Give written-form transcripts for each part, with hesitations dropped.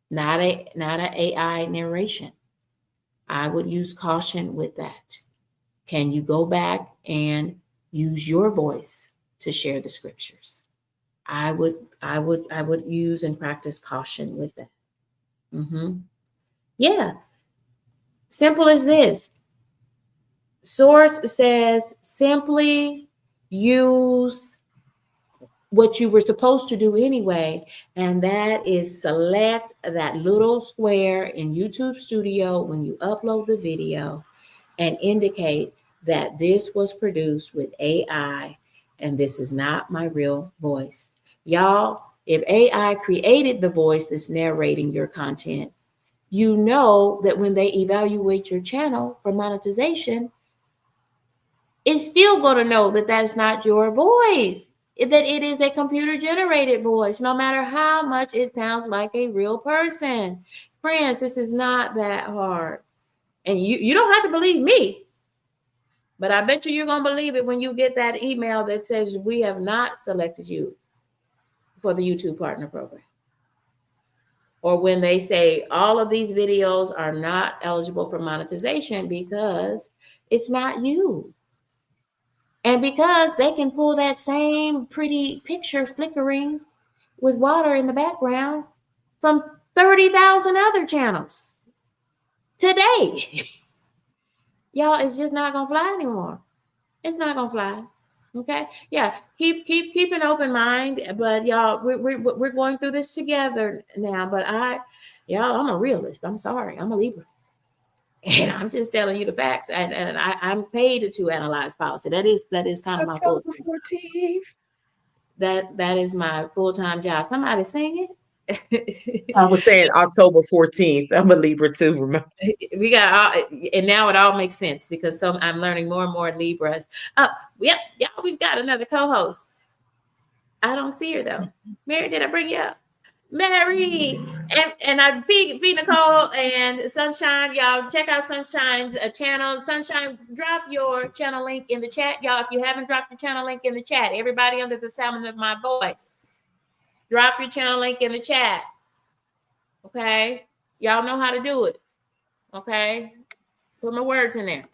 not a AI narration. I would use caution with that. Can you go back and use your voice to share the scriptures? I would use and practice caution with that. Mm-hmm. Yeah, simple as this. Source says simply use what you were supposed to do anyway, and that is select that little square in YouTube Studio when you upload the video and indicate that this was produced with AI and this is not my real voice. Y'all, if AI created the voice that's narrating your content, you know that when they evaluate your channel for monetization, it's still going to know that that's not your voice, that it is a computer generated voice, no matter how much it sounds like a real person. Friends, this is not that hard. And you don't have to believe me, but I bet you're going to believe it when you get that email that says we have not selected you for the YouTube Partner Program. Or when they say all of these videos are not eligible for monetization because it's not you. And because they can pull that same pretty picture flickering with water in the background from 30,000 other channels today. Y'all, it's just not going to fly anymore. It's not going to fly. Okay. Yeah. Keep an open mind, but y'all, we're going through this together now, but y'all, I'm a realist. I'm sorry. I'm a Libra. And I'm just telling you the facts, and I'm paid to analyze policy. That is kind of my full October 14th. That is my full-time job. Somebody sing it. I was saying October 14th. I'm a Libra too, remember? We got all, and now it all makes sense because I'm learning more and more Libras. Yep, yeah, we've got another co-host. I don't see her though. Mary, did I bring you up? Mary, and I feed Nicole and Sunshine. Y'all check out Sunshine's channel. Sunshine, drop your channel link in the chat, y'all. If you haven't dropped the channel link in the chat, everybody under the sound of my voice, drop your channel link in the chat. Okay, y'all know how to do it. Okay, put my words in there.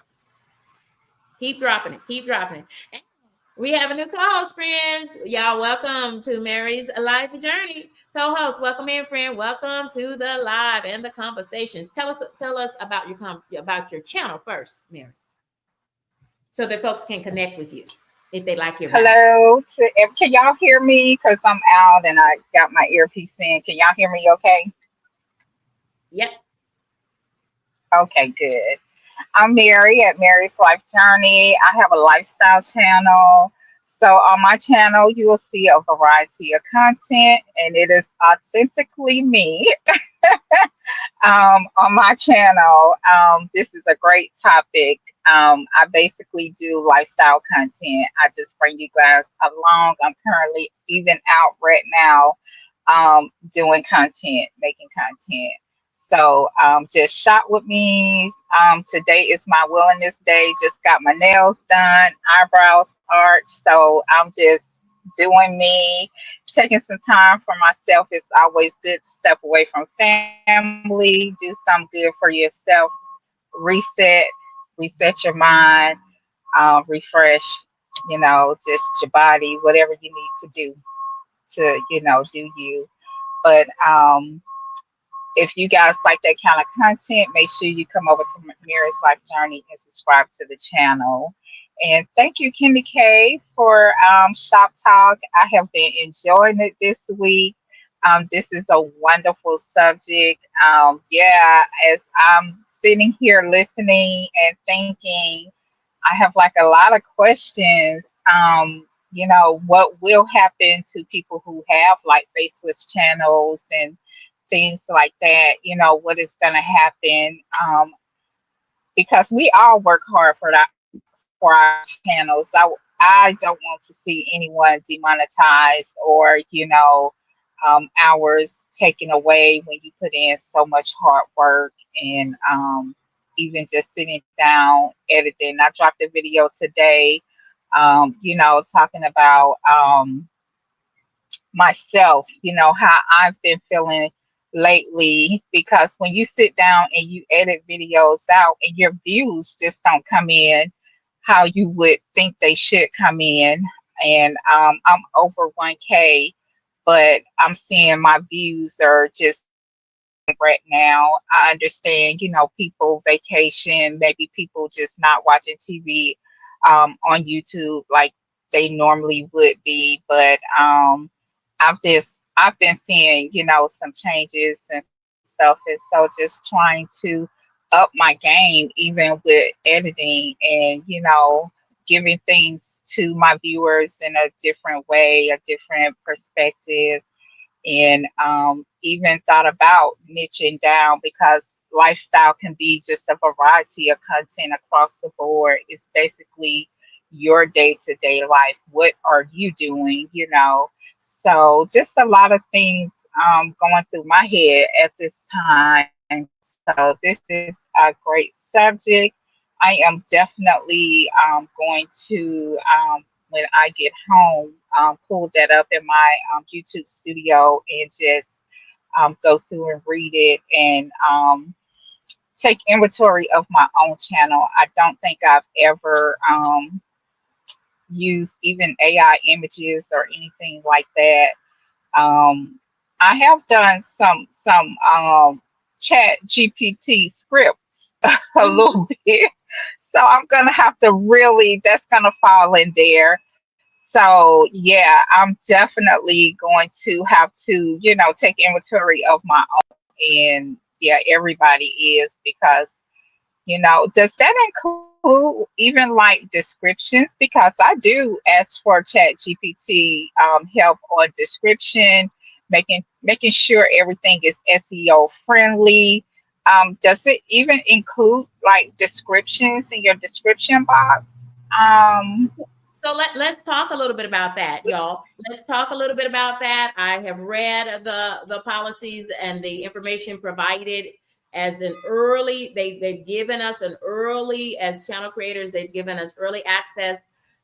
Keep dropping it. Keep dropping it. We have a new co-host, friends. Y'all, welcome to Mary's Life Journey. Co-host, welcome in, friend. Welcome to the live and the conversations. Tell us about your channel first, Mary, so that folks can connect with you if they like your vibe. Hello. Can y'all hear me? Because I'm out and I got my earpiece in. Can y'all hear me okay? Yep. Okay, good. I'm Mary at Mary's Life Journey. I have a lifestyle channel. So on my channel, you will see a variety of content, and it is authentically me. On my channel, this is a great topic. I basically do lifestyle content. I just bring you guys along. I'm currently even out right now doing content, making content. So just shop with me. Today is my wellness day. Just got my nails done, eyebrows arched. So I'm just doing me, taking some time for myself. It's always good to step away from family, do something good for yourself, reset, reset your mind, refresh, just your body, whatever you need to do to, do you. But if you guys like that kind of content, make sure you come over to Mary's Life Journey and subscribe to the channel. And thank you, Kenny K, for Shop Talk. I have been enjoying it this week. This is a wonderful subject. As I'm sitting here listening and thinking, I have like a lot of questions. What will happen to people who have like faceless channels and things like that? What is going to happen? Because we all work hard for our channels. I don't want to see anyone demonetized or hours taken away when you put in so much hard work and even just sitting down editing. I dropped a video today, talking about myself, how I've been feeling lately, because when you sit down and you edit videos out and your views just don't come in how you would think they should come in. And I'm over 1K, but I'm seeing my views are just right now. I understand, people vacation, maybe people just not watching TV on YouTube like they normally would be. But I've been seeing, some changes and stuff. And so just trying to up my game, even with editing and, giving things to my viewers in a different way, a different perspective, and even thought about niching down, because lifestyle can be just a variety of content across the board. It's basically your day-to-day life. What are you doing, so just a lot of things going through my head at this time. So this is a great subject. I am definitely going to when I get home, pull that up in my YouTube studio and just go through and read it, and take inventory of my own channel. I don't think I've ever used even AI images or anything like that. I have done some chat GPT scripts a little bit. So I'm gonna have to really, that's gonna fall in there. So yeah, I'm definitely going to have to, take inventory of my own, and yeah, everybody is, because does that include even like descriptions? Because I do ask for Chat GPT help on description, making sure everything is SEO friendly. Does it even include like descriptions in your description box? So let's talk a little bit about that, y'all. Let's talk a little bit about that. I have read the policies and the information provided as an early, they've given us an early, as channel creators, they've given us early access,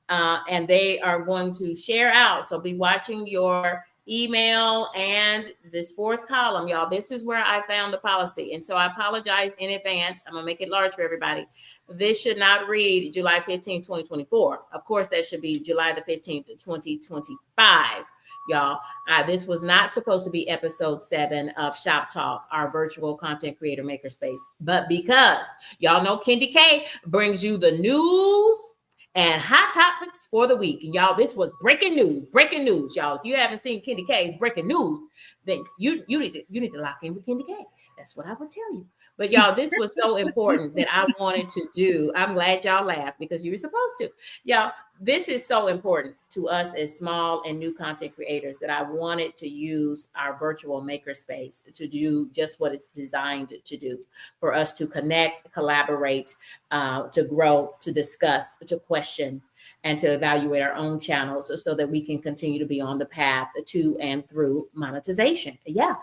and they are going to share out. So be watching your email and this fourth column, y'all. This is where I found the policy. And so I apologize in advance. I'm gonna make it large for everybody. This should not read July 15th, 2024. Of course, that should be July the 15th, 2025. Y'all, this was not supposed to be episode 7 of Shop Talk, our virtual content creator makerspace. But because y'all know Kendi K brings you the news and hot topics for the week. And y'all, this was breaking news, y'all. If you haven't seen Kendi K's breaking news, then you need to lock in with Kendi K. That's what I would tell you. But y'all, this was so important that I wanted to do. I'm glad y'all laughed, because you were supposed to. Y'all, this is so important to us as small and new content creators that I wanted to use our virtual makerspace to do just what it's designed to do, for us to connect, collaborate, to grow, to discuss, to question, and to evaluate our own channels, so that we can continue to be on the path to and through monetization. Yeah,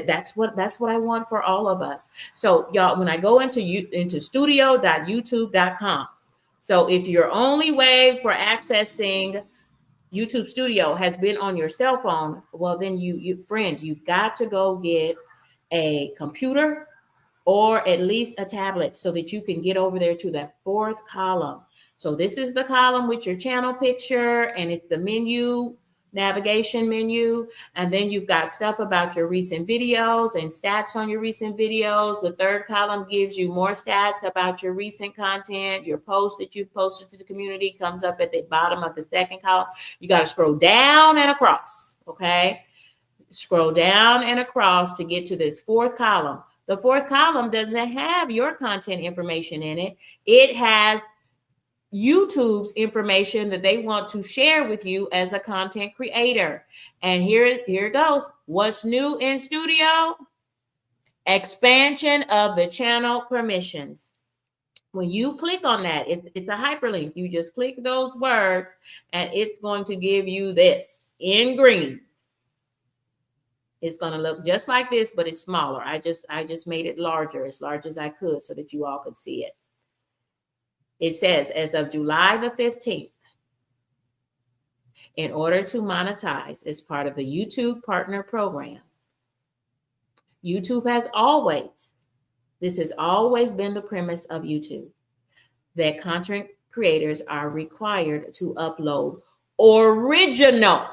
that's what I want for all of us. So y'all, when I go into studio.youtube.com, so if your only way for accessing YouTube Studio has been on your cell phone, well, then you've got to go get a computer or at least a tablet, so that you can get over there to that fourth column. So this is the column with your channel picture, and it's the menu, navigation menu. And then you've got stuff about your recent videos and stats on your recent videos. The third column gives you more stats about your recent content. Your post that you've posted to the community comes up at the bottom of the second column. You got to scroll down and across, okay? Scroll down and across to get to this fourth column. The fourth column doesn't have your content information in it. It has YouTube's information that they want to share with you as a content creator. And here it goes. What's new in Studio? Expansion of the channel permissions. When you click on that, it's a hyperlink. You just click those words and it's going to give you this in green. It's going to look just like this, but it's smaller. I just made it larger, as large as I could, so that you all could see it. It says, as of July the 15th, in order to monetize as part of the YouTube Partner Program, YouTube has always, this has always been the premise of YouTube, that content creators are required to upload original,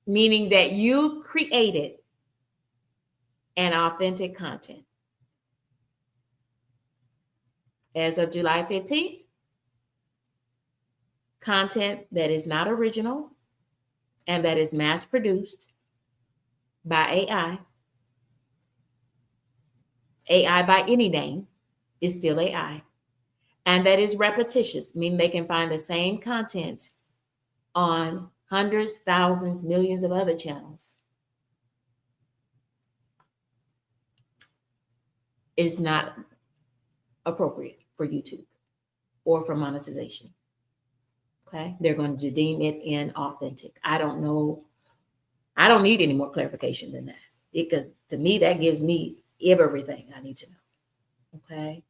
meaning that you created an authentic content. As of July 15th, content that is not original and that is mass produced by AI by any name is still AI, and that is repetitious, meaning they can find the same content on hundreds, thousands, millions of other channels, is not appropriate for YouTube or for monetization. Okay, they're going to deem it inauthentic. I don't know. I don't need any more clarification than that, because to me, that gives me everything I need to know. Okay,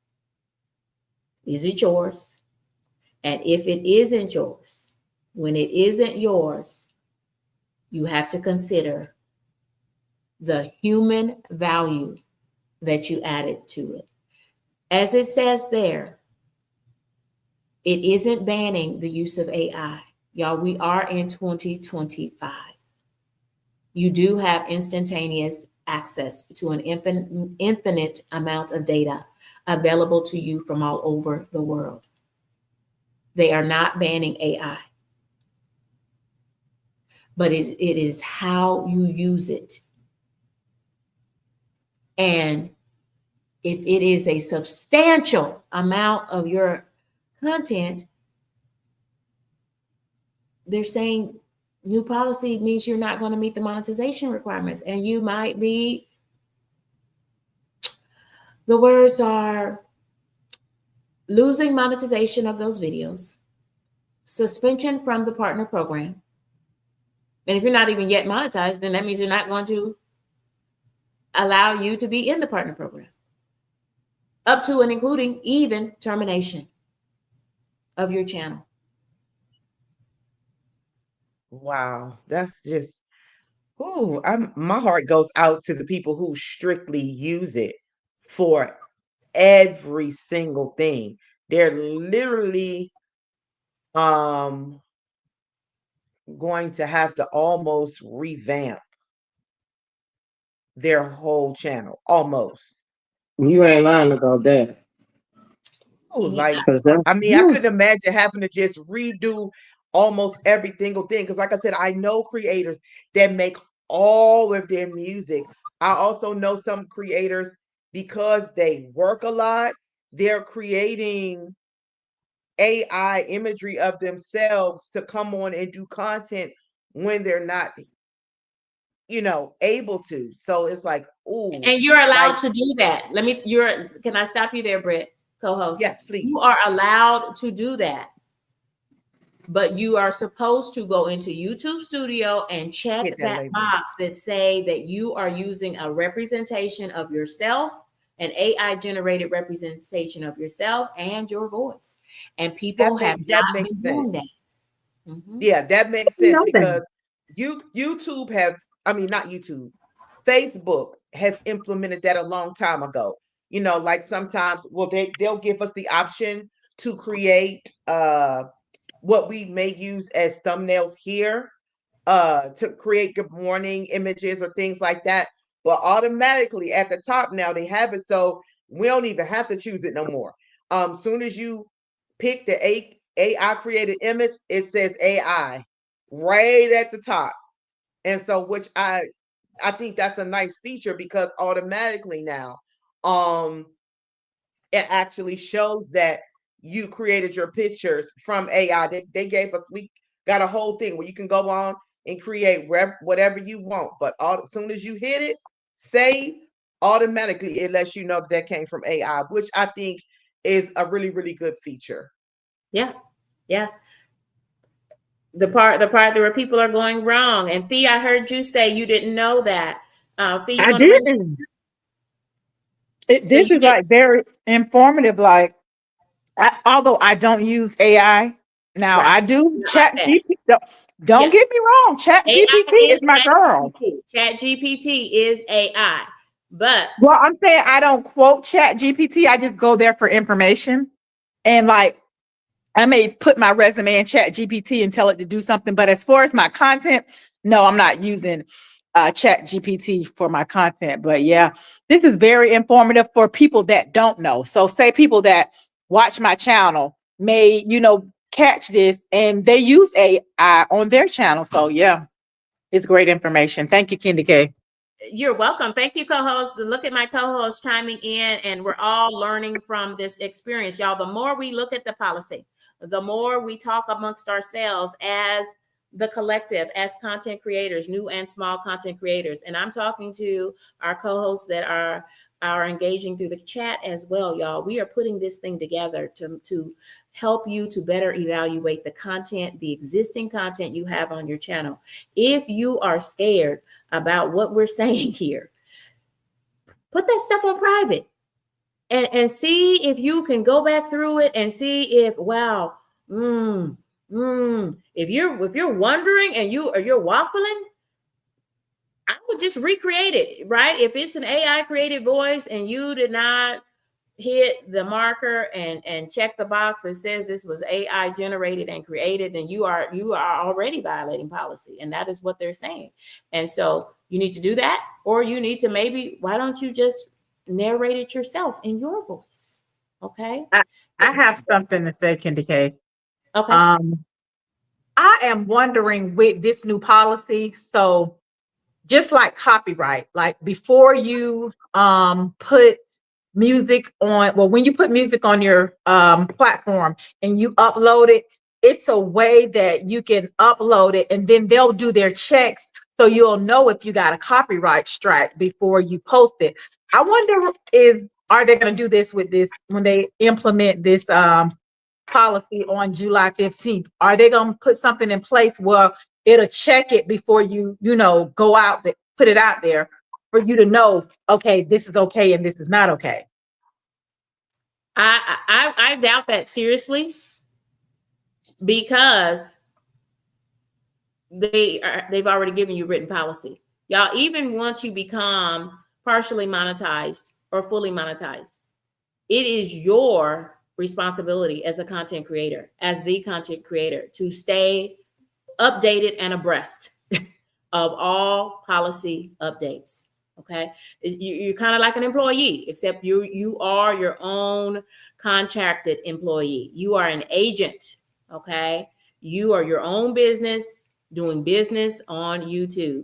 is it yours? And if it isn't yours, when it isn't yours, you have to consider the human value that you added to it. As it says there, it isn't banning the use of AI. Y'all, we are in 2025. You do have instantaneous access to an infinite amount of data available to you from all over the world. They are not banning AI, but it is how you use it. And if it is a substantial amount of your content, they're saying new policy means you're not going to meet the monetization requirements, and you might be, the words are losing monetization of those videos, suspension from the partner program. And if you're not even yet monetized, then that means they're not going to allow you to be in the partner program, up to and including even termination of your channel. Wow, that's just, ooh, my heart goes out to the people who strictly use it for every single thing. They're literally going to have to almost revamp their whole channel, almost. You ain't lying about that. Oh, like, 'Cause that's I mean, I couldn't imagine having to just redo almost every single thing. Because, like I said, I know creators that make all of their music. I also know some creators, because they work a lot, they're creating AI imagery of themselves to come on and do content when they're not, able to. So it's like, ooh, And you're allowed like, to do that. Can I stop you there, Britt, co-host? yes, please. You are allowed to do that. But you are supposed to go into YouTube Studio and check Hit that that label. box that say that you are using a representation of yourself, an AI generated representation of yourself and your voice. And people have That not makes been doing sense. that. Mhm. Yeah, that makes You sense know that. because YouTube not YouTube, Facebook has implemented that a long time ago. Like sometimes, well, they'll give us the option to create what we may use as thumbnails here, to create good morning images or things like that. But automatically at the top now they have it, so we don't even have to choose it no more. Soon as you pick the AI created image, it says AI right at the top. And so, which I think that's a nice feature, because automatically now, it actually shows that you created your pictures from AI. They gave us, we got a whole thing where you can go on and create whatever you want. But as soon as you hit it, save, automatically it lets you know that came from AI, which I think is a really, really good feature. Yeah. Yeah. The part where people are going wrong. And Fee, I heard you say you didn't know that. Fee, I didn't. This is like very informative. Like, although I don't use AI, Now Right. I do Not chat like that. GPT. Don't Yeah. get me wrong. Chat AI GPT is is my girl. ChatGPT. ChatGPT is AI, but Well, I'm saying I don't quote Chat GPT. I just go there for information. And like I may put my resume in Chat GPT and tell it to do something. But as far as my content, no, I'm not using Chat GPT for my content. But yeah, this is very informative for people that don't know. So say people that watch my channel may, catch this and they use AI on their channel. So yeah, it's great information. Thank you, Kendi K. you're welcome. Thank you, co-host. Look at my co-host chiming in, and we're all learning from this experience, y'all. The more we look at the policy, the more we talk amongst ourselves as the collective, as content creators, new and small content creators. And I'm talking to our co-hosts that are engaging through the chat as well, y'all. We are putting this thing together to help you to better evaluate the content, the existing content you have on your channel. If you are scared about what we're saying here, put that stuff on private and see if you can go back through it and see if, wow, if you're wondering and you're waffling, I would just recreate it, right? If it's an AI created voice and you did not hit the marker and check the box that says this was AI generated and created, then you are already violating policy, and that is what they're saying. And so you need to do that, or you need to why don't you just narrate it yourself in your voice? Okay. I have something to say, Kendi K. Okay. I am wondering with this new policy. So just like copyright, like before you put music on, well, when you put music on your platform and you upload it, it's a way that you can upload it and then they'll do their checks so you'll know if you got a copyright strike before you post it. I wonder are they going to do this with this when they implement this policy on July 15th? Are they going to put something in place where it'll check it before you go out there, put it out there for you to know, okay, this is okay and this is not okay? I doubt that seriously, because they've already given you written policy, y'all. Even once you become partially monetized or fully monetized, it is your responsibility as a content creator, as the content creator, to stay updated and abreast of all policy updates. Okay. You're kind of like an employee, except you are your own contracted employee. You are an agent. Okay. You are your own business doing business on YouTube.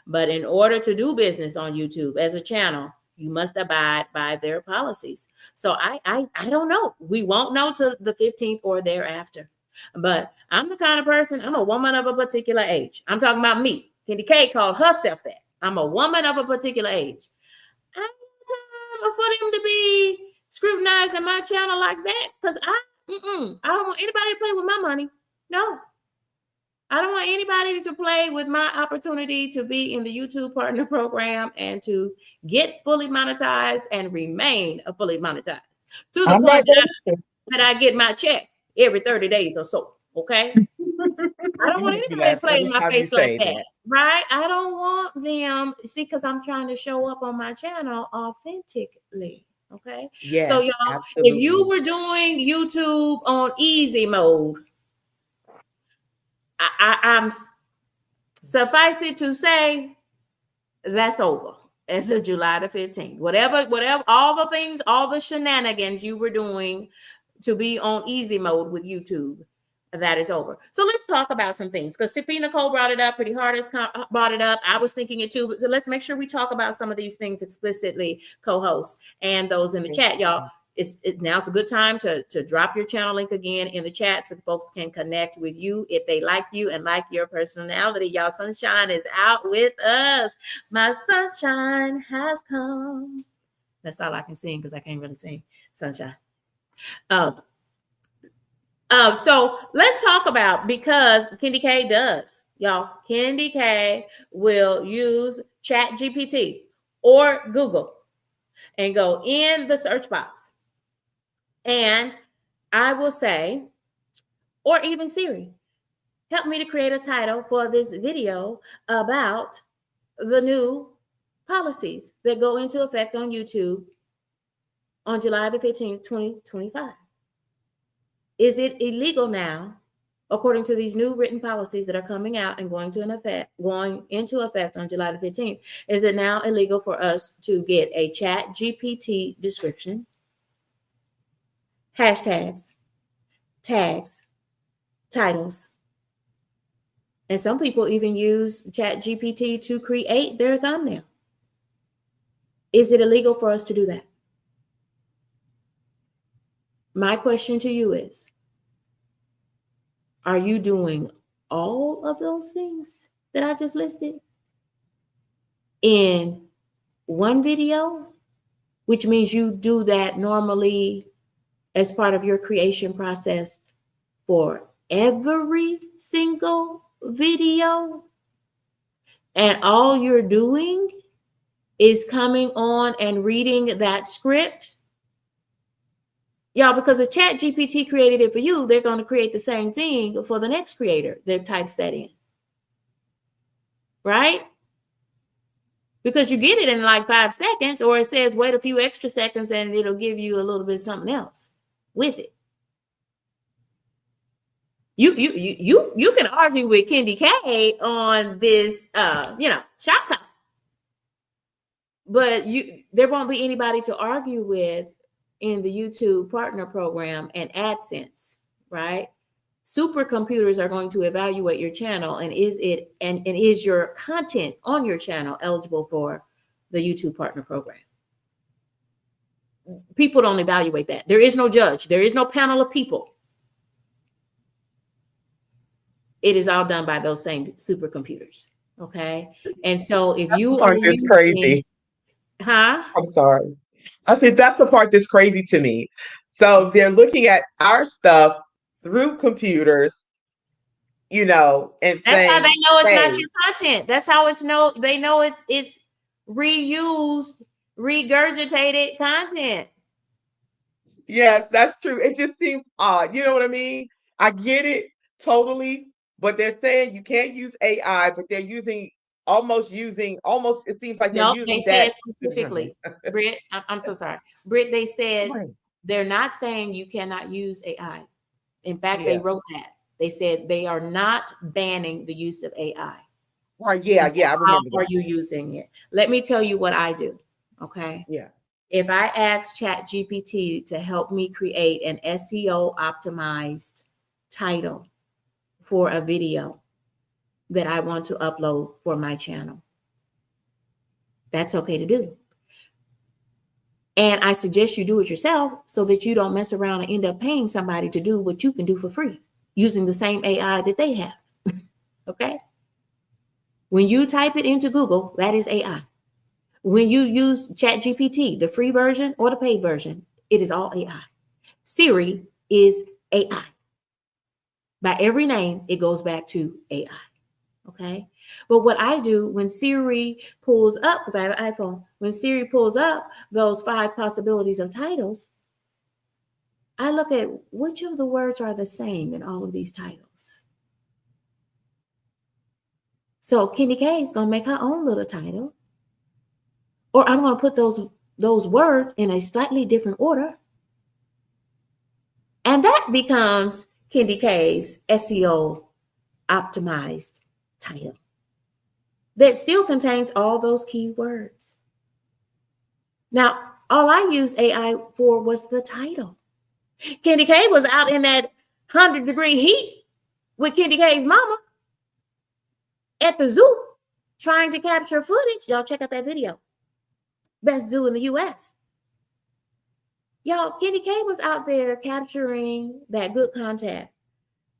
But in order to do business on YouTube as a channel, you must abide by their policies. So I don't know. We won't know till the 15th or thereafter. But I'm the kind of person, I'm a woman of a particular age. I'm talking about me. Kendi K called herself that. I'm a woman of a particular age. I don't have time for them to be scrutinizing my channel like that, because I don't want anybody to play with my money. No. I don't want anybody to play with my opportunity to be in the YouTube Partner Program and to get fully monetized and remain fully monetized to the point that I get my check every 30 days or so. Okay. I don't want anybody to play in my face like that. Right? I don't want them, see, because I'm trying to show up on my channel authentically. Okay. Yes, so y'all, absolutely. if you were doing YouTube on easy mode, I'm suffice it to say, that's over as of July the 15th. Whatever, all the things, all the shenanigans you were doing to be on easy mode with YouTube, that is over. So let's talk about some things, because Sophie Nicole brought it up, Pretty Hard has brought it up. I was thinking it too, but so let's make sure we talk about some of these things explicitly, co-hosts and those in the chat, y'all. Now's a good time to drop your channel link again in the chat so folks can connect with you if they like you and like your personality. Y'all, Sunshine is out with us. My sunshine has come. That's all I can sing, because I can't really sing Sunshine. So let's talk about, because Kendi K does, y'all. Kendi K will use ChatGPT or Google and go in the search box. And I will say, or even Siri, help me to create a title for this video about the new policies that go into effect on YouTube on July the 15th, 2025. Is it illegal now, according to these new written policies that are coming out and going into effect on July the 15th? Is it now illegal for us to get a Chat GPT description, hashtags, tags, titles? And some people even use Chat GPT to create their thumbnail. Is it illegal for us to do that? My question to you is, are you doing all of those things that I just listed in one video, which means you do that normally as part of your creation process for every single video, and all you're doing is coming on and reading that script? Y'all, because if Chat GPT created it for you, they're going to create the same thing for the next creator that types that in. Right? Because you get it in like 5 seconds, or it says wait a few extra seconds and it'll give you a little bit of something else with it. You can argue with Kendi K on this shop talk, but there won't be anybody to argue with in the YouTube partner program and AdSense, right? Supercomputers are going to evaluate your channel, and is your content on your channel eligible for the YouTube partner program? People don't evaluate that. There is no judge. There is no panel of people. It is all done by those same supercomputers. Okay. And so if That's you the part are that's crazy. Huh? I'm sorry. I said that's the part that's crazy to me. So they're looking at our stuff through computers, and That's saying, how they know it's not hey, your content. That's how they know it's reused, regurgitated content. yes, that's true. It just seems odd. You know what I mean? I get it totally, but they're saying you can't use AI, but they're almost, it seems like they're No, using they said that specifically, Britt, I'm so sorry. Britt, they said Right. they're not saying you cannot use AI. In fact, they Yeah. wrote that. They said they are not banning the use of AI. Right. Yeah. I How remember are that. you using it? Let me tell you what I do. Okay. Yeah. If I ask Chat GPT to help me create an SEO optimized title for a video that I want to upload for my channel, that's okay to do. And I suggest you do it yourself so that you don't mess around and end up paying somebody to do what you can do for free using the same AI that they have. Okay. When you type it into Google, that is AI. When you use ChatGPT, the free version or the paid version, it is all AI. Siri is AI. By every name, it goes back to AI. Okay. But what I do when Siri pulls up, because I have an iPhone, when Siri pulls up those 5 possibilities of titles, I look at which of the words are the same in all of these titles. So Kendi K is going to make her own little title, or I'm going to put those words in a slightly different order. And that becomes Kendi K's SEO optimized title that still contains all those keywords. Now, all I used AI for was the title. Kendi K was out in that 100-degree heat with Kendi K's mama at the zoo trying to capture footage. Y'all check out that video. Best zoo in the US. Y'all, Kendi K was out there capturing that good content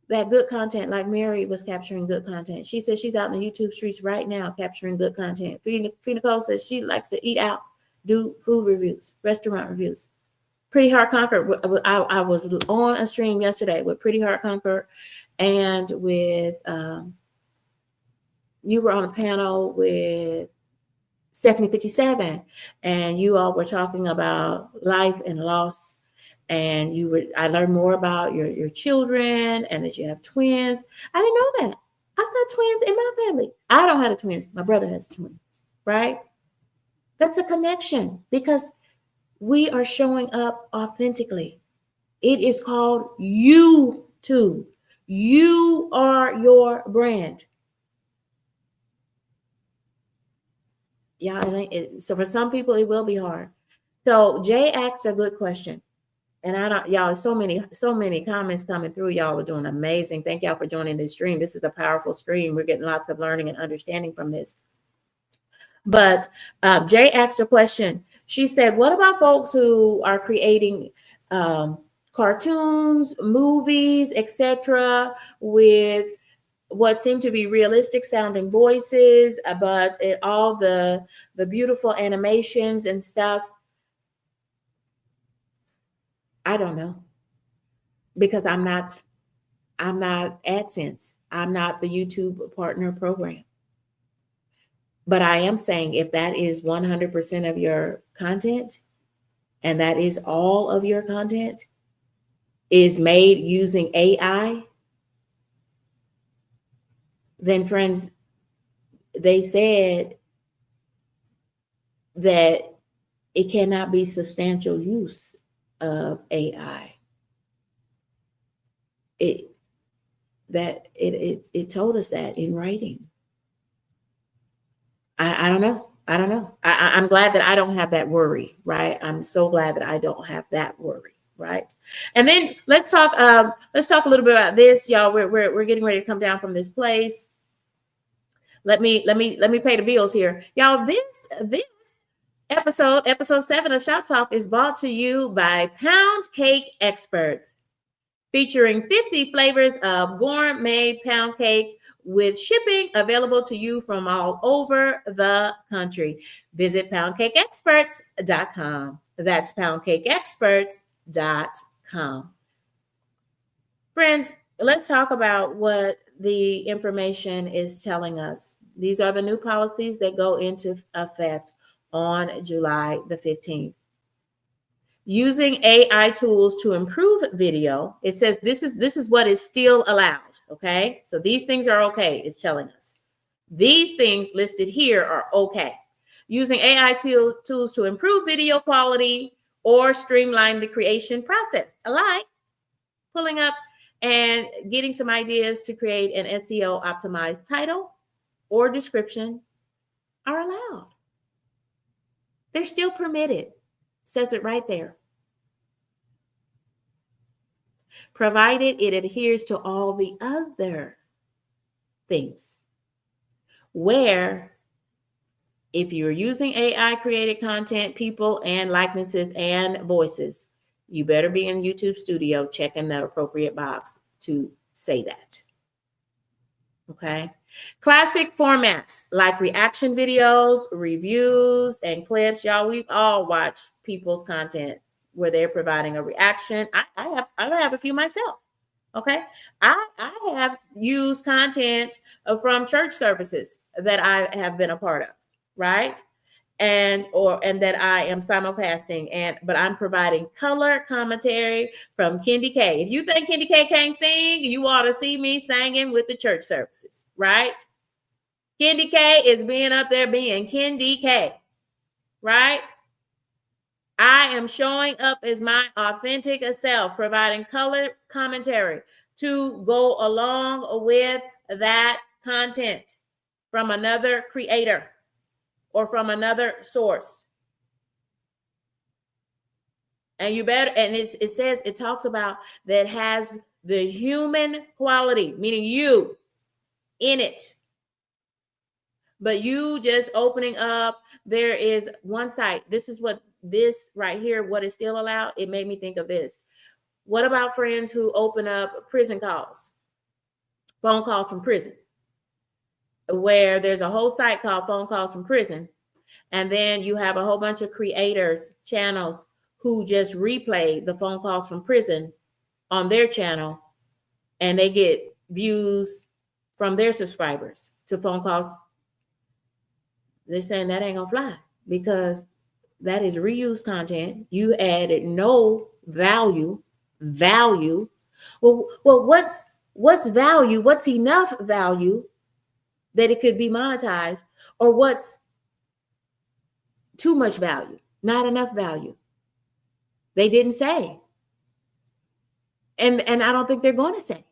like Mary was capturing good content. She says she's out in the YouTube streets right now capturing good content. Free Nicole says she likes to eat out, do food reviews, restaurant reviews. Pretty Heart Conquer. I was on a stream yesterday with Pretty Heart Conquer and with, you were on a panel with Stephanie 57, and you all were talking about life and loss And I learned more about your children and that you have twins. I didn't know that. I've got twins in my family. I don't have twins. My brother has twins, right? That's a connection because we are showing up authentically. It is called YouTube. You are your brand. Yeah, so for some people, it will be hard. So Jay asked a good question. And y'all, so many comments coming through. Y'all are doing amazing. Thank y'all for joining this stream. This is a powerful stream. We're getting lots of learning and understanding from this. But Jay asked a question. She said, what about folks who are creating cartoons, movies, etc., with what seem to be realistic sounding voices, but all the beautiful animations and stuff? I don't know, because I'm not AdSense. I'm not the YouTube partner program. But I am saying if that is 100% of your content, and that is all of your content is made using AI, then friends, they said that it cannot be substantial use of AI. It told us that in writing. I don't know. I'm glad that I don't have that worry, right? I'm so glad that I don't have that worry, right? And then let's talk a little bit about this, y'all. We're getting ready to come down from this place. Let me pay the bills here, y'all. This episode 7 of Shop Talk is brought to you by Pound Cake Experts, featuring 50 flavors of gourmet pound cake with shipping available to you from all over the country. Visit poundcakeexperts.com. That's poundcakeexperts.com. Friends, let's talk about what the information is telling us. These are the new policies that go into effect on July the 15th. Using AI tools to improve video, it says this is what is still allowed, okay? So these things are okay, it's telling us. These things listed here are okay. Using AI tools to improve video quality or streamline the creation process, like pulling up and getting some ideas to create an SEO optimized title or description are allowed. They're still permitted. Says it right there. Provided it adheres to all the other things. Where if you're using AI created content, people and likenesses and voices, you better be in YouTube Studio checking the appropriate box to say that. Okay. Classic formats like reaction videos, reviews, and clips. Y'all, we've all watched people's content where they're providing a reaction. I have a few myself. Okay. I have used content from church services that I have been a part of, right? And that I am simulcasting, but I'm providing color commentary from Kendi K. If you think Kendi K can't sing, you ought to see me singing with the church services, right? Kendi K is being up there being Kendi K, right? I am showing up as my authentic self, providing color commentary to go along with that content from another creator or from another source. And you better, and it says, it talks about that has the human quality, meaning you in it. But you just opening up, there is one site. This is what this right here, what is still allowed. It made me think of this. What about friends who open up prison calls, phone calls from prison, where there's a whole site called Phone Calls from Prison. And then you have a whole bunch of creators, channels who just replay the phone calls from prison on their channel, and they get views from their subscribers to phone calls. They're saying that ain't gonna fly because That is reused content. You added no value. Value. Well, what's value? What's enough value that it could be monetized, or what's too much value, not enough value? They didn't say. And I don't think they're going to say,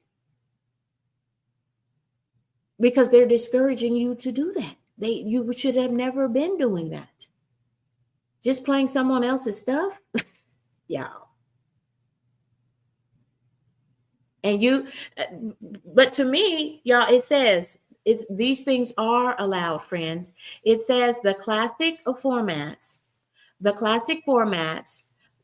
because they're discouraging you to do that. You should have never been doing that. Just playing someone else's stuff. Y'all. And but to me, y'all, it says these things are allowed, friends. It says the classic formats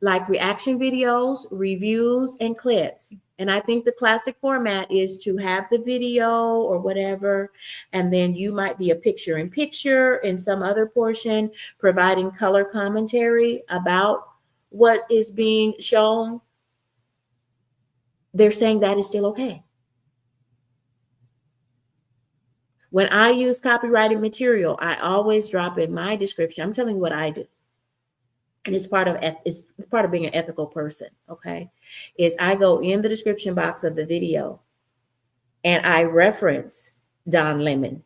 like reaction videos, reviews, and clips. And I think the classic format is to have the video or whatever, and then you might be a picture in picture in some other portion, providing color commentary about what is being shown. They're saying that is still okay. When I use copyrighted material, I always drop in my description. I'm telling you what I do. And it's part of being an ethical person, okay? Is I go in the description box of the video and I reference Don Lemon,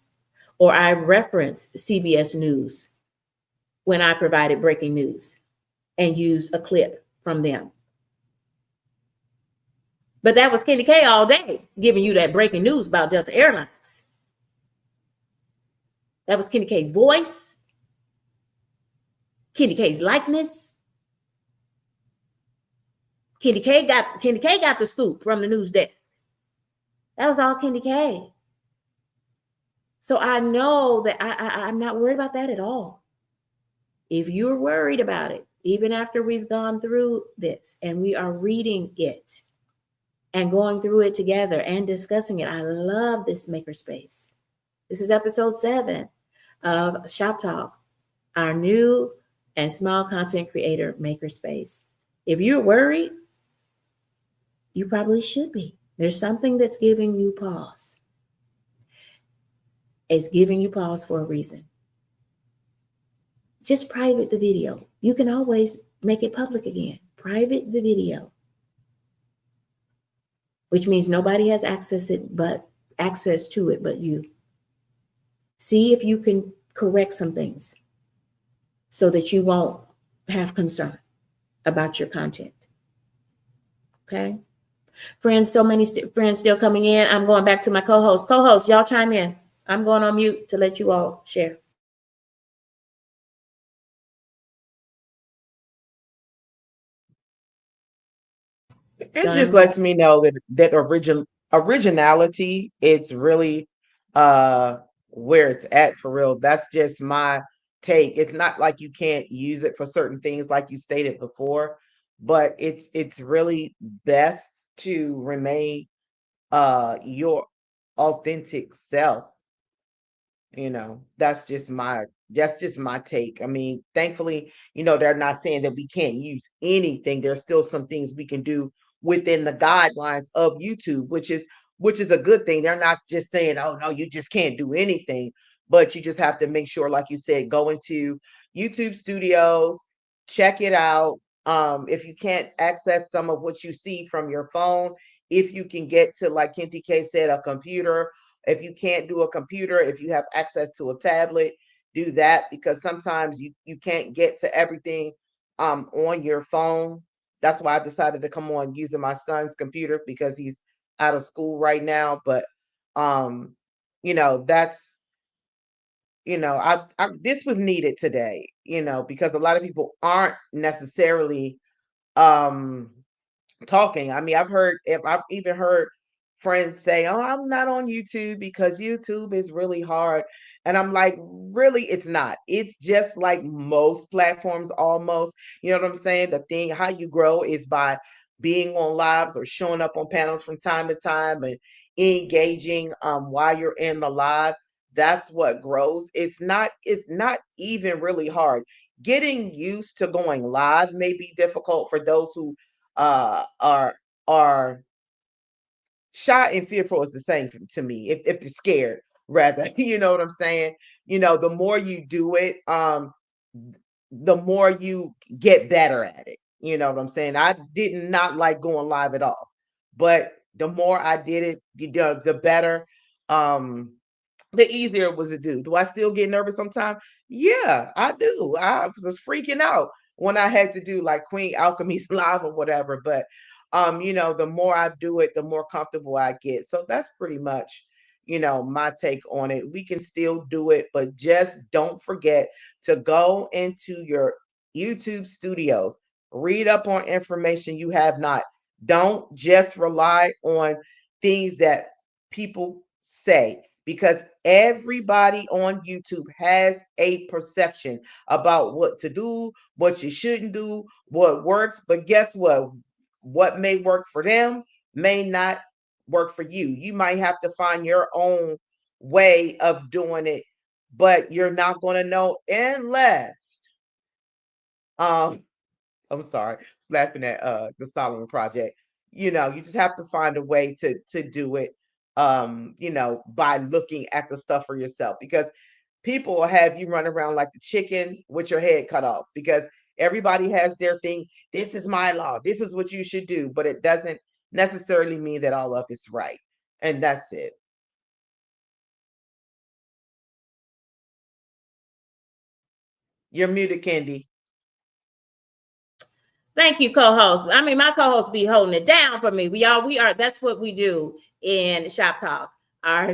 or I reference CBS News when I provided breaking news and use a clip from them. But that was Kenny K all day giving you that breaking news about Delta Airlines. That was Kenny K's voice, Kenny K's likeness. Kenny K got the scoop from the news desk. That was all Kenny K. So I know that I'm not worried about that at all. If you're worried about it, even after we've gone through this and we are reading it and going through it together and discussing it, I love this makerspace. This is episode 7 of Shop Talk, our new and small content creator makerspace. If you're worried, you probably should be. There's something that's giving you pause. It's giving you pause for a reason. Just private the video. You can always make it public again. Private the video, which means nobody has access to it but you. See if you can correct some things so that you won't have concern about your content. Okay? Friends, so many friends still coming in. I'm going back to my co-host. Co-host, y'all chime in. I'm going on mute to let you all share. It just lets me know that originality, it's really where it's at for real. That's just my take. It's not like you can't use it for certain things like you stated before, but it's really best to remain your authentic self. That's just my take. I mean, thankfully, they're not saying that we can't use anything. There's still some things we can do within the guidelines of YouTube, which is a good thing. They're not just saying, oh no, you just can't do anything, but you just have to make sure, like you said, go into YouTube Studios, check it out. If you can't access some of what you see from your phone, if you can get to, like Kenty K said, a computer. If you can't do a computer, if you have access to a tablet, do that, because sometimes you can't get to everything on your phone. That's why I decided to come on using my son's computer, because he's out of school right now. But that's I this was needed today, because a lot of people aren't necessarily talking. I mean, I've even heard friends say, "Oh, I'm not on YouTube because YouTube is really hard." And I'm like, really, it's not. It's just like most platforms almost. You know what I'm saying? The thing, how you grow is by being on lives or showing up on panels from time to time and engaging while you're in the live. That's what grows. It's not even really hard. Getting used to going live may be difficult for those who are shy and fearful. Is the same to me. If you're scared, rather, you know what I'm saying? The more you do it, the more you get better at it. You know what I'm saying? I did not like going live at all, but the more I did it, the better, the easier it was to do. Do I still get nervous sometimes? Yeah, I do. I was freaking out when I had to do like Queen Alchemy's live or whatever. But the more I do it, the more comfortable I get. So that's pretty much, my take on it. We can still do it, but just don't forget to go into your YouTube studios, read up on information you have not. Don't just rely on things that people say, because everybody on YouTube has a perception about what to do, what you shouldn't do, what works. But guess what? What may work for them may not work for you. You might have to find your own way of doing it, but you're not going to know unless um I'm sorry, laughing at the Solomon Project. You just have to find a way to do it, by looking at the stuff for yourself, because people will have you run around like the chicken with your head cut off, because everybody has their thing. This is my law. This is what you should do, but it doesn't necessarily mean that all of it's right. And that's it. You're muted, Candy. Thank you, co-host. I mean, my co-host be holding it down for me. We are, that's what we do in Shop Talk, our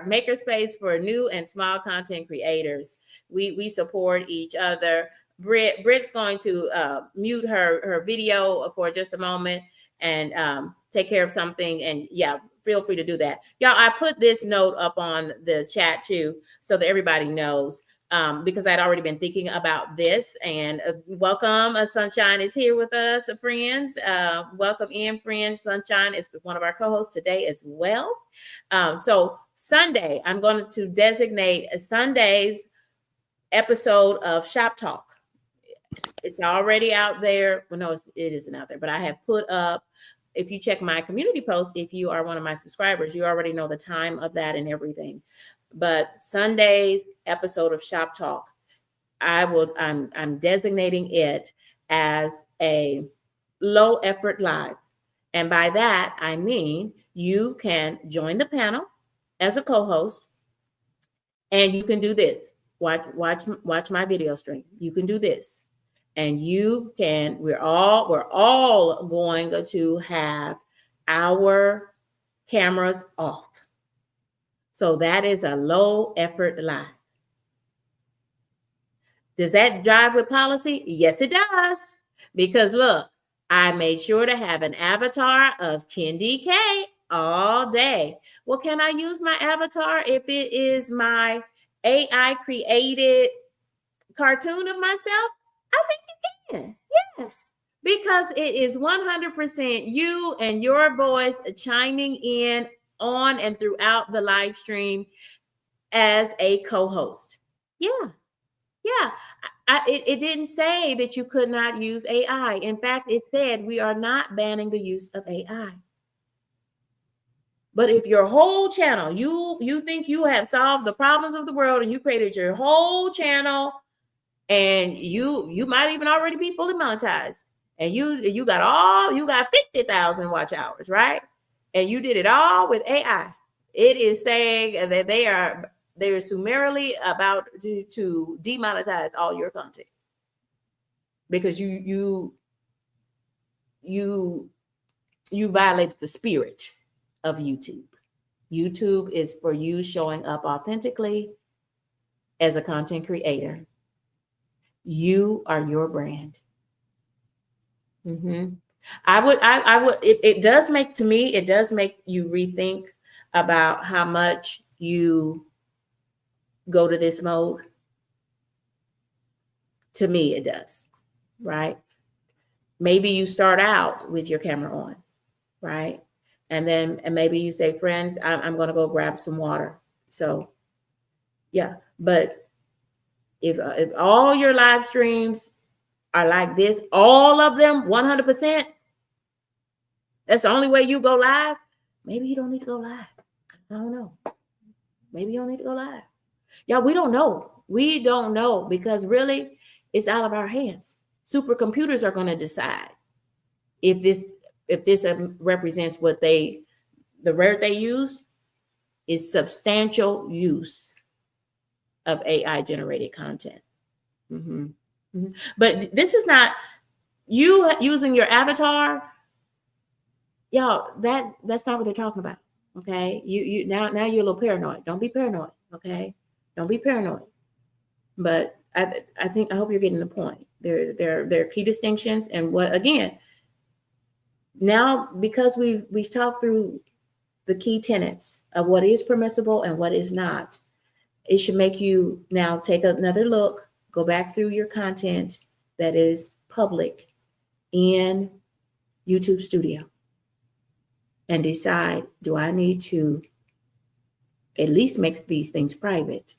makerspace for new and small content creators. We support each other. Britt's going to mute her video for just a moment and take care of something. And yeah, feel free to do that. Y'all, I put this note up on the chat too, so that everybody knows. Because I'd already been thinking about this. And welcome, Sunshine is here with us, friends. Welcome in, friends. Sunshine is one of our co-hosts today as well. So Sunday, I'm going to designate a Sunday's episode of Shop Talk. It's already out there. Well, no, it isn't out there, but I have put up, if you check my community post, if you are one of my subscribers, you already know the time of that and everything. But Sunday's episode of Shop Talk, I'm designating it as a low effort live. And by that, I mean, you can join the panel as a co-host and you can do this. Watch my video stream. You can do this. And we're all going to have our cameras off. So that is a low effort live. Does that jive with policy? Yes, it does. Because look, I made sure to have an avatar of Kendi K all day. Well, can I use my avatar if it is my AI created cartoon of myself? I think you can. Yes. Because it is 100% you and your voice chiming in on and throughout the live stream as a co-host. Yeah. It didn't say that you could not use AI. In fact, it said we are not banning the use of AI. But if your whole channel, you think you have solved the problems of the world and you created your whole channel and you might even already be fully monetized and you got 50,000 watch hours, right? And you did it all with AI. It is saying that they're summarily about to demonetize all your content because you violated the spirit of YouTube. YouTube is for you showing up authentically as a content creator. You are your brand. Mm-hmm. It does make you rethink about how much you go to this mode. To me, it does, right? Maybe you start out with your camera on, right? And maybe you say, friends, I'm going to go grab some water. So yeah, but if all your live streams are like this, all of them 100%, that's the only way you go live. Maybe you don't need to go live. I don't know. Maybe you don't need to go live. Yeah, we don't know. We don't know because really it's out of our hands. Supercomputers are going to decide if this represents what the word they use is substantial use of AI generated content. But this is not you using your avatar, y'all. That's not what they're talking about. Okay, you now you're a little paranoid. Don't be paranoid. Okay, don't be paranoid. But I hope you're getting the point. There are key distinctions, and what again. Now, because we've talked through the key tenets of what is permissible and what is not, it should make you now take another look, go back through your content that is public in YouTube Studio and decide, do I need to at least make these things private?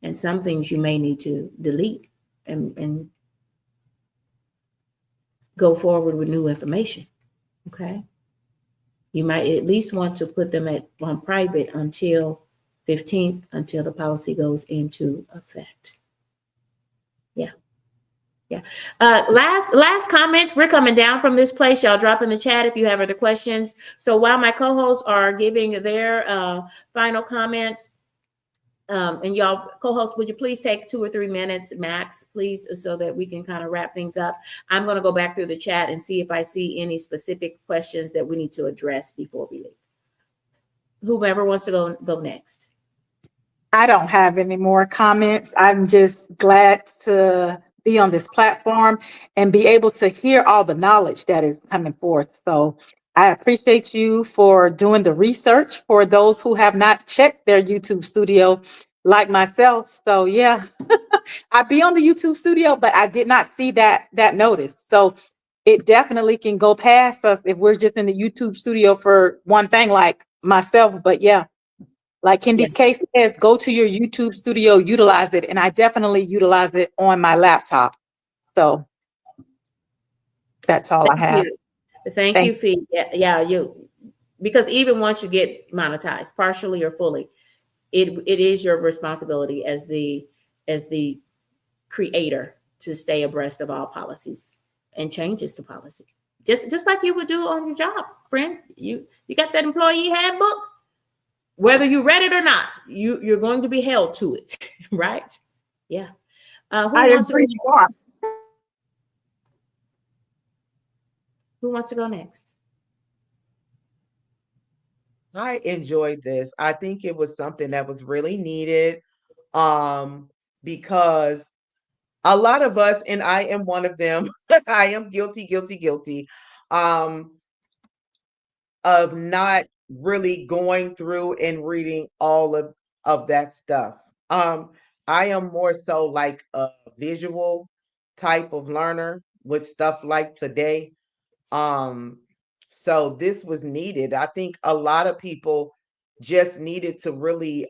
And some things you may need to delete and go forward with new information. Okay. You might at least want to put them on private until 15th, until the policy goes into effect. Yeah. Last comments. We're coming down from this place. Y'all drop in the chat if you have other questions. So while my co-hosts are giving their final comments, and y'all co-hosts, would you please take 2 or 3 minutes max, please, so that we can kind of wrap things up. I'm going to go back through the chat and see if I see any specific questions that we need to address before we leave. Whomever wants to go next. I don't have any more comments. I'm just glad to be on this platform and be able to hear all the knowledge that is coming forth. So I appreciate you for doing the research for those who have not checked their YouTube Studio like myself. So yeah, I be on the YouTube Studio, but I did not see that notice. So it definitely can go past us if we're just in the YouTube Studio for one thing like myself. But yeah, like Kendi K says, go to your YouTube Studio, utilize it. And I definitely utilize it on my laptop. So that's all I have. Thank you, Fee. Yeah, because even once you get monetized, partially or fully, it is your responsibility as the creator to stay abreast of all policies and changes to policy. Just like you would do on your job, friend. You got that employee handbook. Whether you read it or not, you're going to be held to it, right? Yeah. Who wants to go next? I enjoyed this. I think it was something that was really needed, because a lot of us, and I am one of them, I am guilty, of not really going through and reading all of that stuff. I am more so like a visual type of learner with stuff like today. So this was needed. I think a lot of people just needed to really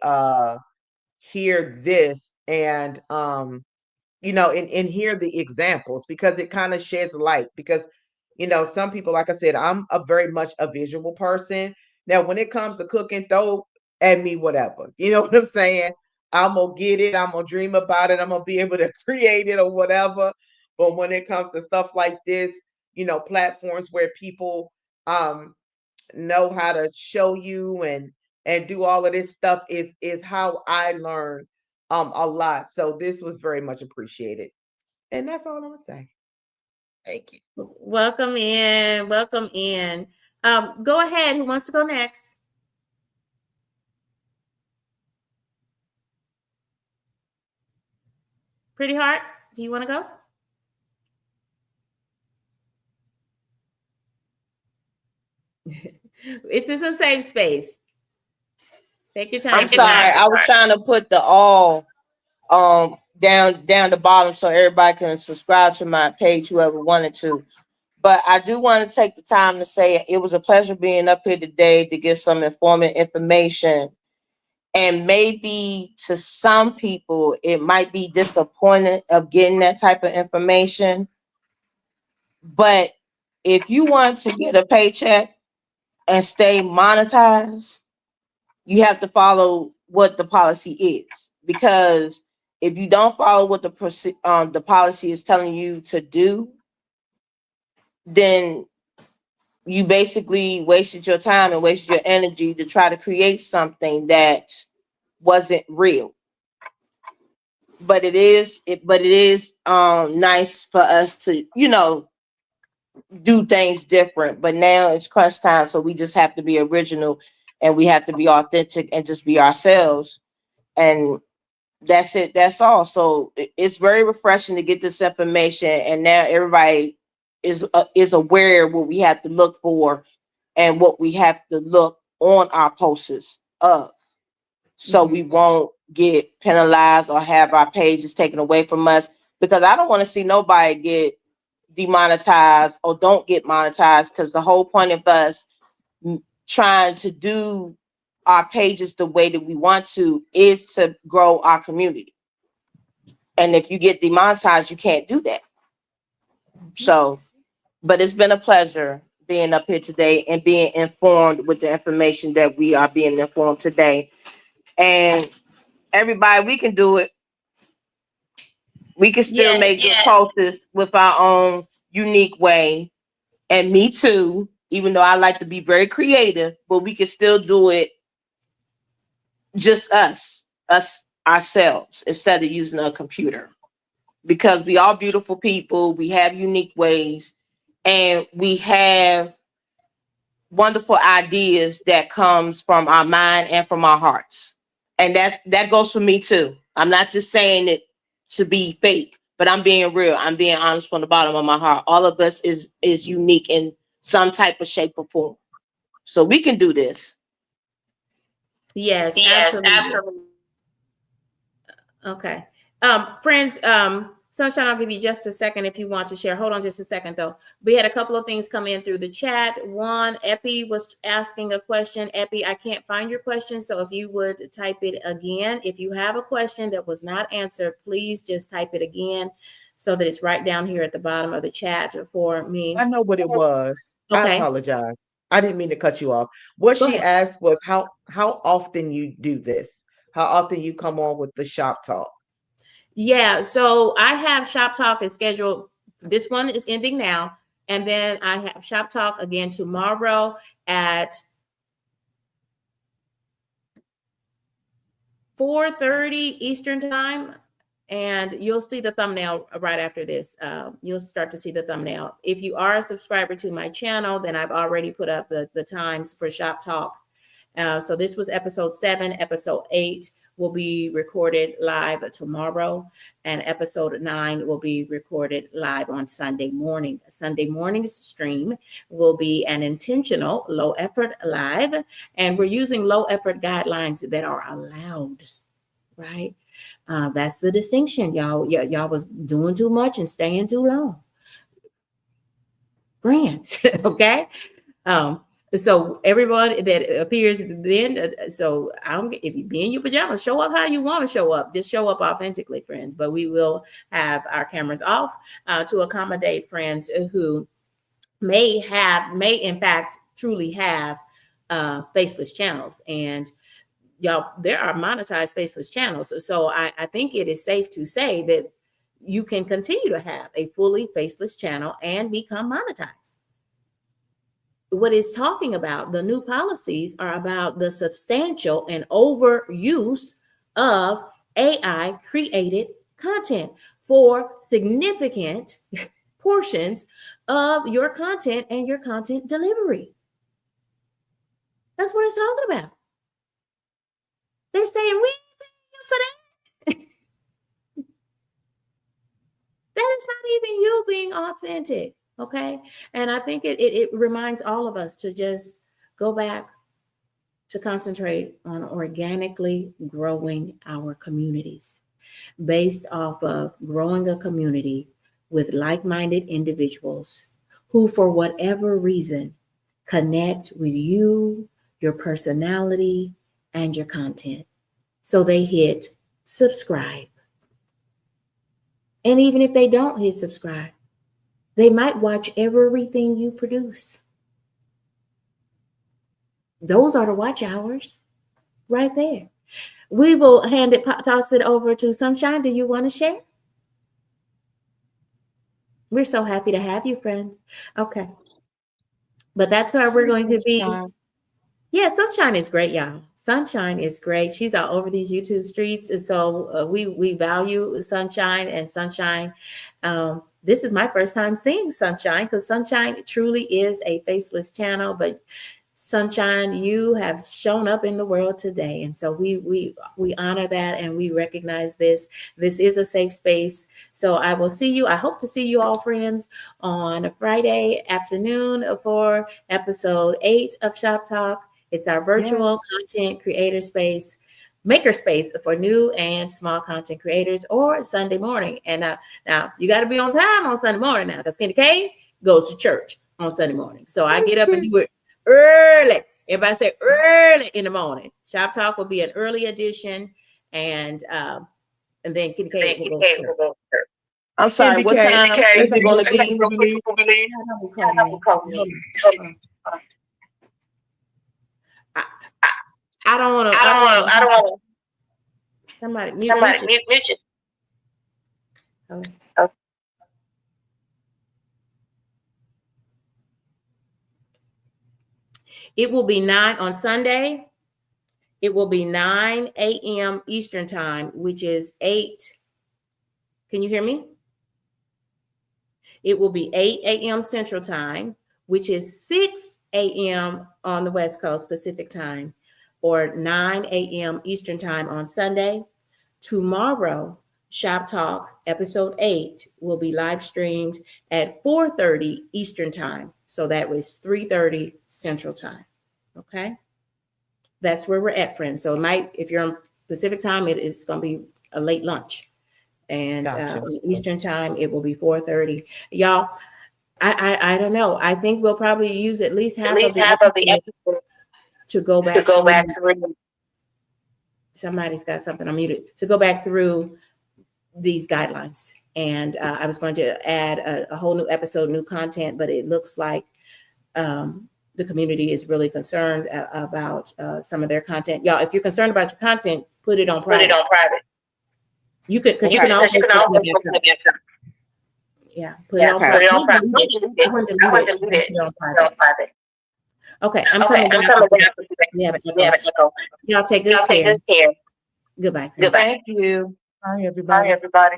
hear this and and hear the examples, because it kind of sheds light. Because some people, like I said, I'm a very much a visual person. Now when it comes to cooking, throw at me whatever, you know what I'm saying? I'm gonna get it, I'm gonna dream about it, I'm gonna be able to create it or whatever. But when it comes to stuff like this, platforms where people know how to show you and do all of this stuff is how I learn a lot. So this was very much appreciated. And that's all I'm gonna say. Thank you. Welcome in. Go ahead. Who wants to go next? Pretty Heart, do you want to go? Is this a safe space? Take your time. I'm sorry. I was trying to put the all down the bottom so everybody can subscribe to my page, whoever wanted to. But I do want to take the time to say it was a pleasure being up here today to get some informative information. And maybe to some people, it might be disappointing of getting that type of information. But if you want to get a paycheck and stay monetized, you have to follow what the policy is. Because if you don't follow what the policy is telling you to do, then you basically wasted your time and wasted your energy to try to create something that wasn't real. But it is nice for us to, do things different. But now it's crunch time, so we just have to be original and we have to be authentic and just be ourselves. And that's it. That's all. So it's very refreshing to get this information, and now everybody is aware of what we have to look for and what we have to look on our posts of, so we won't get penalized or have our pages taken away from us. Because I don't want to see nobody get demonetized or don't get monetized, because the whole point of us trying to do our pages the way that we want to is to grow our community. And if you get demonetized, you can't do that. So, but it's been a pleasure being up here today and being informed with the information that we are being informed today. And everybody, we can do it. We can still make good posts with our own unique way. And me too, even though I like to be very creative, but we can still do it just us ourselves, instead of using a computer. Because we are beautiful people, we have unique ways, and we have wonderful ideas that comes from our mind and from our hearts. And that goes for me too. I'm not just saying it to be fake, but I'm being real. I'm being honest from the bottom of my heart. All of us is unique in some type of shape or form. So we can do this. Yes, absolutely. Okay. Friends, Sunshine, I'll give you just a second if you want to share. Hold on just a second, though. We had a couple of things come in through the chat. One, Epi was asking a question. Epi, I can't find your question, so if you would type it again. If you have a question that was not answered, please just type it again so that it's right down here at the bottom of the chat for me. I know what it was. I Okay. apologize. I didn't mean to cut you off. What Go she ahead. asked was how often you do this, how often you come on with the shop talk. Yeah, so I have Shop Talk is scheduled. This one is ending now. And then I have Shop Talk again tomorrow at 4:30 Eastern time. And you'll see the thumbnail right after this. You'll start to see the thumbnail. If you are a subscriber to my channel, then I've already put up the times for Shop Talk. So this was episode 7. Episode 8 will be recorded live tomorrow, and episode 9 will be recorded live on Sunday morning. Sunday morning's stream will be an intentional low effort live, and we're using low effort guidelines that are allowed, right? That's the distinction, y'all. Y'all was doing too much and staying too long. Grants, okay? So everybody that appears then, so if you be in your pajamas, show up how you want to show up. Just show up authentically, friends. But we will have our cameras off to accommodate friends who may in fact truly have faceless channels. And y'all, there are monetized faceless channels. So I think it is safe to say that you can continue to have a fully faceless channel and become monetized. What it's talking about, the new policies are about the substantial and overuse of AI created content for significant portions of your content and your content delivery. That's what it's talking about. They're saying we ain't paying you for that. That is not even you being authentic. Okay. And I think it reminds all of us to just go back to concentrate on organically growing our communities based off of growing a community with like-minded individuals who, for whatever reason, connect with you, your personality, and your content. So they hit subscribe. And even if they don't hit subscribe, they might watch everything you produce. Those are the watch hours right there. we will toss it over to Sunshine. Do you want to share? We're so happy to have you, friend. Okay. But that's where we're going to be. Yeah, Sunshine is great, y'all. Sunshine is great. She's all over these YouTube streets. And so we value Sunshine and Sunshine. This is my first time seeing Sunshine because Sunshine truly is a faceless channel. But Sunshine, you have shown up in the world today. And so we honor that and we recognize this. This is a safe space. So I will see you. I hope to see you all, friends, on a Friday afternoon for episode 8 of Shop Talk. It's our virtual content creator space, maker space for new and small content creators, or Sunday morning. And now you got to be on time on Sunday morning now because Kenny K goes to church on Sunday morning. So I get up and do it early. Everybody say early in the morning. Shop Talk will be an early edition, and then Kenny K will go to church. I'm sorry, what time is it going to be? I don't want to. Somebody mute you. Okay. It will be 9 on Sunday. It will be 9 a.m. Eastern time, which is 8. Can you hear me? It will be 8 a.m. Central time, which is 6 a.m. on the West Coast Pacific time, or 9 a.m. Eastern time on Sunday. Tomorrow, Shop Talk episode 8 will be live streamed at 4:30 Eastern time. So that was 3:30 Central time. Okay. That's where we're at, friends. So if you're on Pacific time, it is going to be a late lunch. And Gotcha. Eastern time, it will be 4:30. Y'all, I don't know. I think we'll probably use at least half of the episode to go back through. Somebody's got something unmuted. To go back through these guidelines. And I was going to add a whole new episode, new content, but it looks like the community is really concerned about some of their content. Y'all, if you're concerned about your content, put it on private. You could, because you can always put it up. Yeah, put it on private. I want to delete it on private. Okay, I'm coming back. We have an echo. Y'all take good care. Goodbye. Thank you. Bye, everybody.